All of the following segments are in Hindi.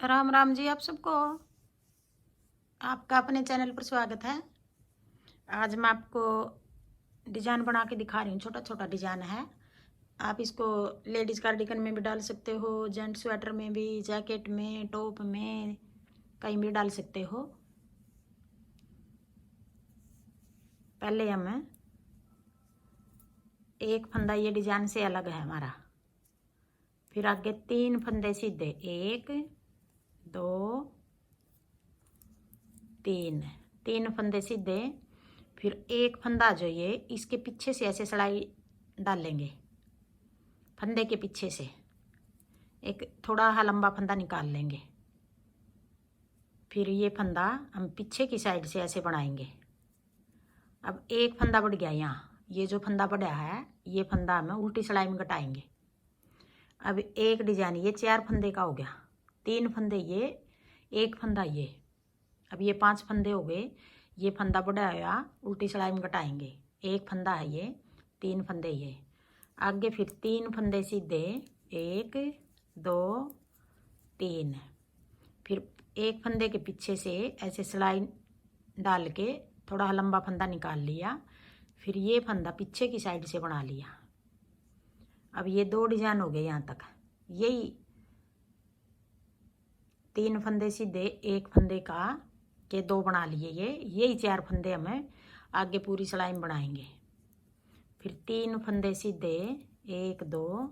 राम राम जी आप सबको। आपका अपने चैनल पर स्वागत है। आज मैं आपको डिजाइन बना के दिखा रही हूँ। छोटा छोटा डिजाइन है। आप इसको लेडीज कार्डिगन में भी डाल सकते हो, जेंट्स स्वेटर में भी, जैकेट में, टॉप में, कहीं भी डाल सकते हो। पहले हम एक फंदा ये डिजाइन से अलग है हमारा, फिर आगे 3 फंदे सीधे, 1 2 3 फंदे सीधे, फिर एक फंदा जो ये इसके पीछे से ऐसे सिलाई डालेंगे। फंदे के पीछे से एक थोड़ा लंबा फंदा निकाल लेंगे। फिर ये फंदा हम पीछे की साइड से ऐसे बढ़ाएंगे। अब एक फंदा बढ़ गया यहाँ, ये जो फंदा बढ़ा है ये फंदा हम उल्टी सिलाई में घटाएंगे। अब एक डिजाइन ये 4 फंदे का हो गया, 3 फंदे ये, एक फंदा ये। अब ये 5 फंदे हो गए। ये फंदा बढ़ाया उल्टी सिलाई में घटाएंगे। एक फंदा है ये, 3 फंदे ये। आगे फिर 3 फंदे सीधे, 1 2 3। फिर एक फंदे के पीछे से ऐसे सिलाई डाल के थोड़ा लंबा फंदा निकाल लिया। फिर ये फंदा पीछे की साइड से बना लिया। अब ये 2 डिजाइन हो गए यहाँ तक। यही 3 फंदे सीधे, एक फंदे का के 2 बना लिए। यही 4 फंदे हमें आगे पूरी सिलाई में बनाएंगे। फिर 3 फंदे सीधे, 1 2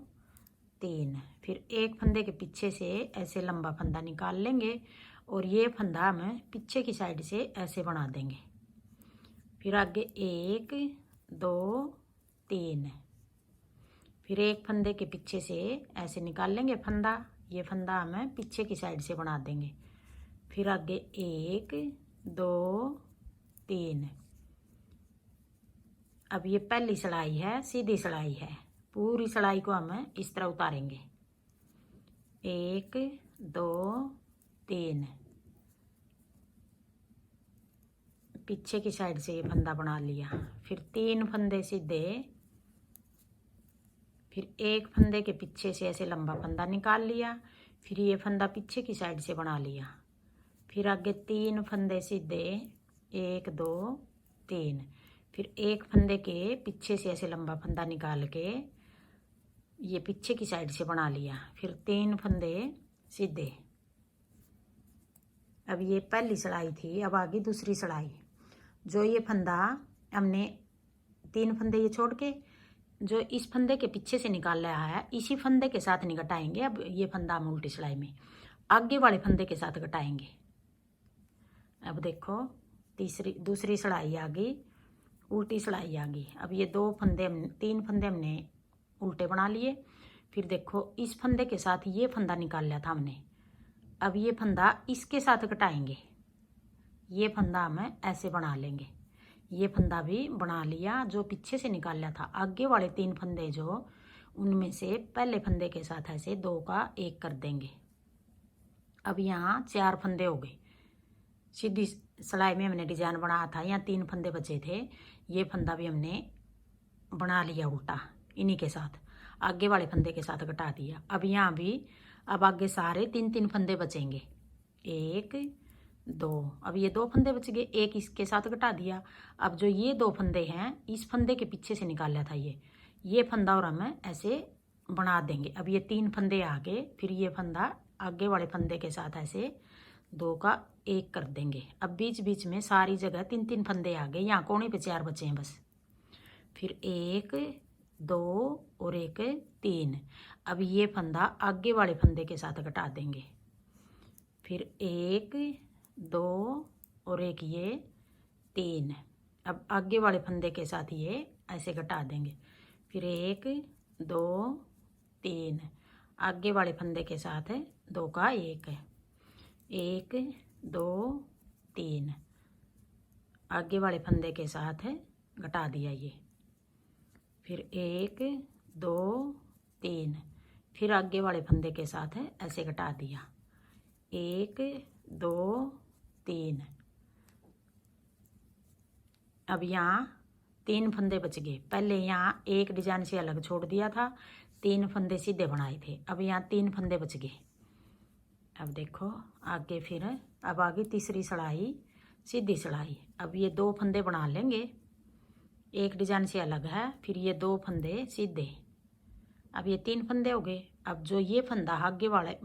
3। फिर एक फंदे के पीछे से ऐसे लंबा फंदा निकाल लेंगे और ये फंदा हम पीछे की साइड से ऐसे बना देंगे। फिर आगे 1 2 3। फिर एक फंदे के पीछे से ऐसे निकाल लेंगे फंदा। ये फंदा हम पीछे की साइड से बना देंगे। फिर आगे 1 2 3। अब ये पहली सिलाई है, सीधी सिलाई है। पूरी सिलाई को हम इस तरह उतारेंगे। 1 2 3। पीछे की साइड से ये फंदा बना लिया। फिर 3 फंदे सीधे, फिर एक फंदे के पीछे से ऐसे लंबा फंदा निकाल लिया। फिर ये फंदा पीछे की साइड से बना लिया। फिर आगे 3 फंदे सीधे, 1 2 3। फिर एक फंदे के पीछे से ऐसे लंबा फंदा निकाल के ये पीछे की साइड से बना लिया। फिर 3 फंदे सीधे। अब ये पहली सिलाई थी, अब आगे दूसरी सिलाई। जो ये फंदा हमने 3 फंदे ये छोड़ के जो इस फंदे के पीछे से निकाल रहा है, इसी फंदे के साथ नहीं घटाएंगे। अब ये फंदा हम उल्टी सिलाई में आगे वाले फंदे के साथ घटाएंगे। अब देखो दूसरी सिलाई आ गई, उल्टी सिलाई आ गई। अब ये 3 फंदे हमने उल्टे बना लिए। फिर देखो इस फंदे के साथ ये फंदा निकाल लिया था हमने। अब ये फंदा इसके साथ घटाएंगे। ये फंदा हम ऐसे बना लेंगे। ये फंदा भी बना लिया। जो पीछे से निकाल लिया था आगे वाले 3 फंदे जो, उनमें से पहले फंदे के साथ ऐसे 2 का 1 कर देंगे। अब यहाँ 4 फंदे हो गए। सीधी सिलाई में हमने डिजाइन बनाया था, यहाँ 3 फंदे बचे थे। ये फंदा भी हमने बना लिया उल्टा, इन्हीं के साथ आगे वाले फंदे के साथ घटा दिया। अब यहाँ भी अब आगे सारे 3 फंदे बचेंगे, 1 2। अब ये 2 फंदे बच गए, एक इसके साथ घटा दिया। अब जो ये 2 फंदे हैं इस फंदे के पीछे से निकाल लिया था ये फंदा और हम ऐसे बना देंगे। अब ये 3 फंदे आ गए। फिर ये फंदा आगे वाले फंदे के साथ ऐसे 2 का 1 कर देंगे। अब बीच बीच में सारी जगह 3 फंदे आ गए। यहाँ कोने पे 4 बचे हैं बस। फिर 1 2 और 1 3। अब ये फंदा आगे वाले फंदे के साथ घटा देंगे। फिर 1 2 और 1 ये 3। अब आगे वाले फंदे के साथ ये ऐसे घटा देंगे। फिर 1 2 3। आगे वाले फंदे के साथ 2 का 1 है, 1 2 3। आगे वाले फंदे के साथ घटा दिया ये। फिर 1 2 3। फिर आगे वाले फंदे के साथ ऐसे घटा दिया, 1 2 3। अब यहाँ 3 फंदे बच गए। पहले यहाँ एक डिजाइन से अलग छोड़ दिया था, 3 फंदे सीधे बनाए थे। अब यहाँ 3 फंदे बच गए। अब देखो आगे फिर अब आगे तीसरी सिलाई सीधी सिलाई। अब ये 2 फंदे बना लेंगे, एक डिजाइन से अलग है। फिर ये 2 फंदे सीधे। अब ये 3 फंदे हो गए। अब जो ये फंदा आगे वाले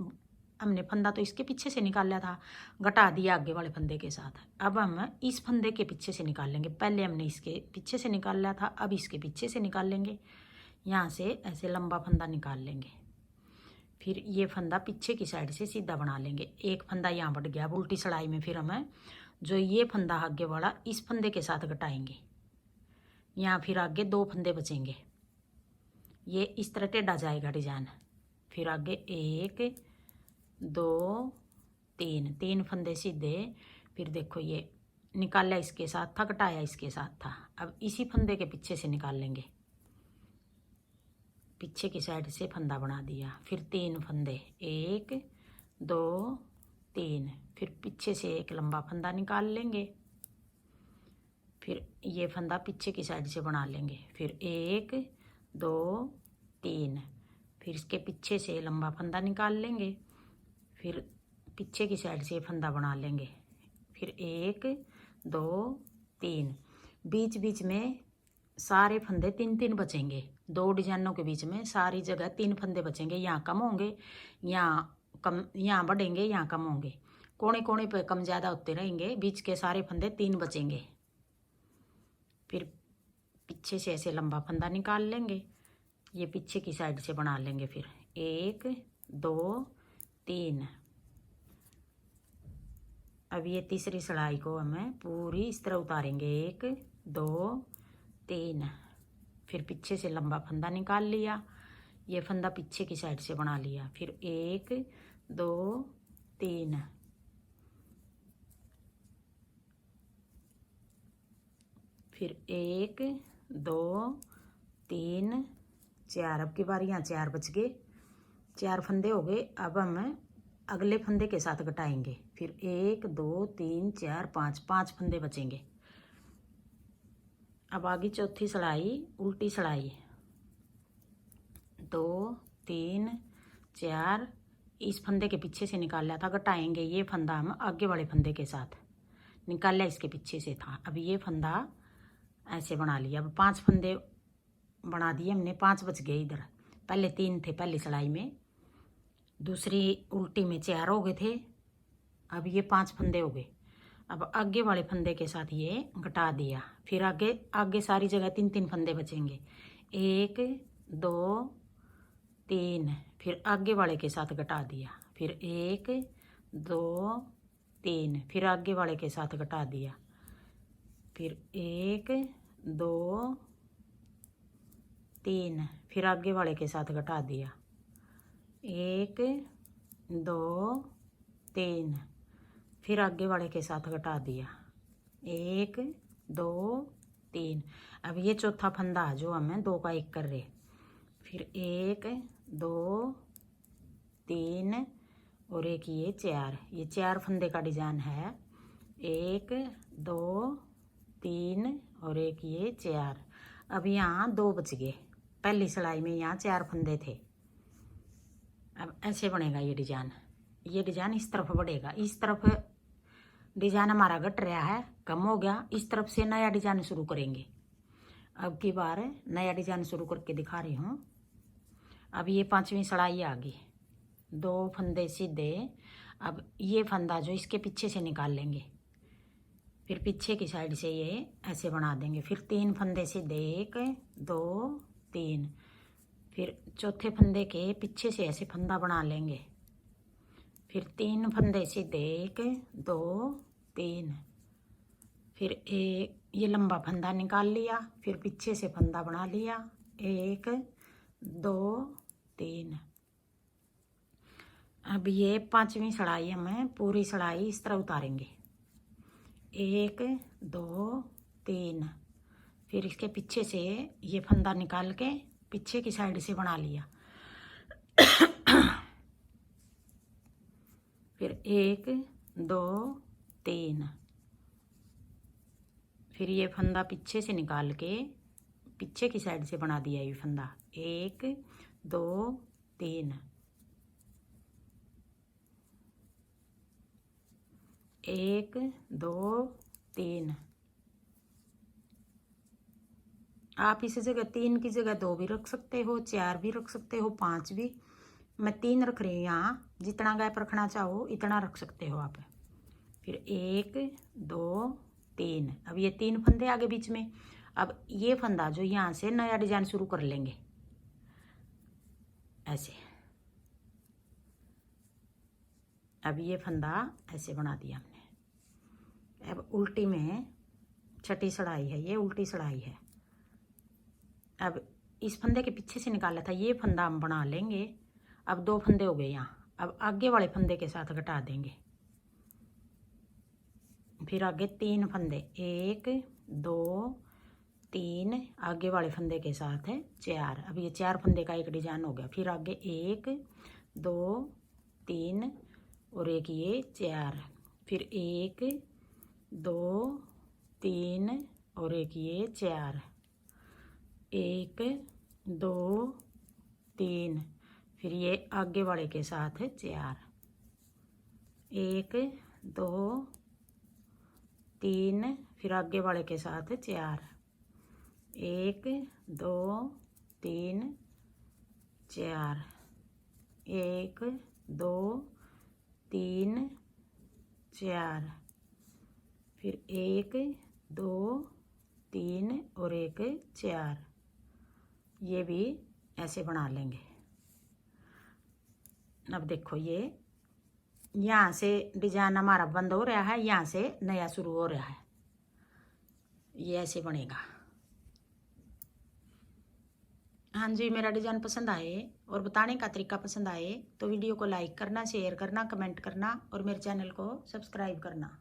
हमने फंदा तो इसके पीछे से निकाल लिया था, घटा दिया आगे वाले फंदे के साथ। अब हम इस फंदे के पीछे से निकाल लेंगे। पहले हमने इसके पीछे से निकाल लिया था, अब इसके पीछे से निकाल लेंगे। यहाँ से ऐसे लंबा फंदा निकाल लेंगे। फिर ये फंदा पीछे की साइड से सीधा बना लेंगे। एक फंदा यहाँ बढ़ गया। अब उल्टी सिलाई में फिर हमें जो ये फंदा आगे वाला इस फंदे के साथ घटाएंगे। यहाँ फिर आगे 2 फंदे बचेंगे। ये इस तरह टेढ़ा जाएगा डिजाइन। फिर आगे 1 2 3 फंदे सीधे। फिर देखो ये निकाला इसके साथ था, घटाया इसके साथ था। अब इसी फंदे के पीछे से निकाल लेंगे, पीछे की साइड से फंदा बना दिया। फिर 3 फंदे 1 2 3। फिर पीछे से एक लंबा फंदा निकाल लेंगे। फिर ये फंदा पीछे की साइड से बना लेंगे। फिर 1 2 3। फिर इसके पीछे से लंबा फंदा निकाल लेंगे। फिर पीछे की साइड से फंदा बना लेंगे। फिर 1 2 3। बीच बीच में सारे फंदे 3 बचेंगे। 2 डिजाइनों के बीच में सारी जगह 3 फंदे बचेंगे। यहाँ कम होंगे, यहाँ कम, यहाँ बढ़ेंगे, यहाँ कम होंगे। कोने कोने पे कम ज़्यादा होते रहेंगे। बीच के सारे फंदे 3 बचेंगे। फिर पीछे से ऐसे लंबा फंदा निकाल लेंगे। ये पीछे की साइड से बना लेंगे। फिर 1 2 3। अब ये तीसरी सिलाई को हमें पूरी इस तरह उतारेंगे। 1 2 3। फिर पीछे से लंबा फंदा निकाल लिया। ये फंदा पीछे की साइड से बना लिया। फिर 1 2 3। फिर 1 2 3 4। अब की बार यहाँ 4 बच गए, 4 फंदे हो गए। अब हम अगले फंदे के साथ घटाएंगे। फिर 1 2 3 4 5 फंदे बचेंगे। अब आगे चौथी सिलाई उल्टी सिलाई 2 3 4। इस फंदे के पीछे से निकाल लिया था, घटाएंगे। ये फंदा हम आगे वाले फंदे के साथ निकाल लिया, इसके पीछे से था। अब ये फंदा ऐसे बना लिया। अब 5 फंदे बना दिए हमने, 5 बच गए इधर। पहले 3 थे पहली सिलाई में, दूसरी उल्टी में 4 हो गए थे। अब ये 5 फंदे हो गए। अब आगे वाले फंदे के साथ ये घटा दिया। फिर आगे सारी जगह 3 फंदे बचेंगे। 1 2 3। फिर आगे वाले के साथ घटा दिया। फिर 1 2 3। फिर आगे वाले के साथ घटा दिया। फिर 1 2 3। फिर आगे वाले के साथ घटा दिया। 1 2 3। फिर आगे वाले के साथ घटा दिया। 1 2 3। अब ये चौथा फंदा जो हमें 2 का 1 कर रहे। फिर 1 2 3 और एक ये 4। ये 4 फंदे का डिजाइन है। 1 2 3 और एक ये 4। अब यहाँ 2 बच गए। पहली सिलाई में यहाँ 4 फंदे थे। अब ऐसे बनेगा ये डिजाइन। ये डिजाइन इस तरफ बढ़ेगा। इस तरफ डिजाइन हमारा घट रहा है, कम हो गया। इस तरफ से नया डिजाइन शुरू करेंगे। अब की बार नया डिजाइन शुरू करके दिखा रही हूँ। अब ये 5वीं सिलाई आ गई, 2 फंदे सीधे। अब ये फंदा जो इसके पीछे से निकाल लेंगे। फिर पीछे की साइड से ये ऐसे बना देंगे। फिर 3 फंदे सीधे 1 2 3। फिर चौथे फंदे के पीछे से ऐसे फंदा बना लेंगे। फिर 3 फंदे सीधे 1 2 3। फिर ये लंबा फंदा निकाल लिया। फिर पीछे से फंदा बना लिया। 1 2 3। अब ये 5वीं सिलाई हमें पूरी सिलाई इस तरह उतारेंगे। 1 2 3। फिर इसके पीछे से ये फंदा निकाल के पीछे की साइड से बना लिया। फिर 1 2 3। फिर ये फंदा पीछे से निकाल के पीछे की साइड से बना दिया। ये फंदा 1 2 3। 1 2 3। आप इस जगह 3 की जगह 2 भी रख सकते हो, 4 भी रख सकते हो, 5 भी। मैं 3 रख रही हूँ यहाँ। जितना गैप रखना चाहो इतना रख सकते हो आप। फिर 1 2 3। अब ये 3 फंदे आगे बीच में। अब ये फंदा जो यहाँ से नया डिजाइन शुरू कर लेंगे ऐसे। अब ये फंदा ऐसे बना दिया हमने। अब उल्टी में छठी सड़ाई है, ये उल्टी सड़ाई है। अब इस फंदे के पीछे से निकाला था, ये फंदा हम बना लेंगे। अब 2 फंदे हो गए यहाँ। अब आगे वाले फंदे के साथ घटा देंगे। फिर आगे 3 फंदे, 1 2 3, आगे वाले फंदे के साथ है 4। अब ये 4 फंदे का एक डिजाइन हो गया। फिर आगे 1 2 3 और एक ये 4। फिर 1 2 3 और एक ये 4, 1 2 3। फिर ये आगे वाले के साथ है 4, 1 2 3। फिर आगे वाले के साथ है 4, 1 2 3 4, 1 2 3 4। फिर 1 2 3 और एक 4। ये भी ऐसे बना लेंगे। अब देखो ये यहाँ से डिजाइन हमारा बंद हो रहा है, यहाँ से नया शुरू हो रहा है। ये ऐसे बनेगा। हाँ जी, मेरा डिजाइन पसंद आए और बताने का तरीका पसंद आए तो वीडियो को लाइक करना, शेयर करना, कमेंट करना और मेरे चैनल को सब्सक्राइब करना।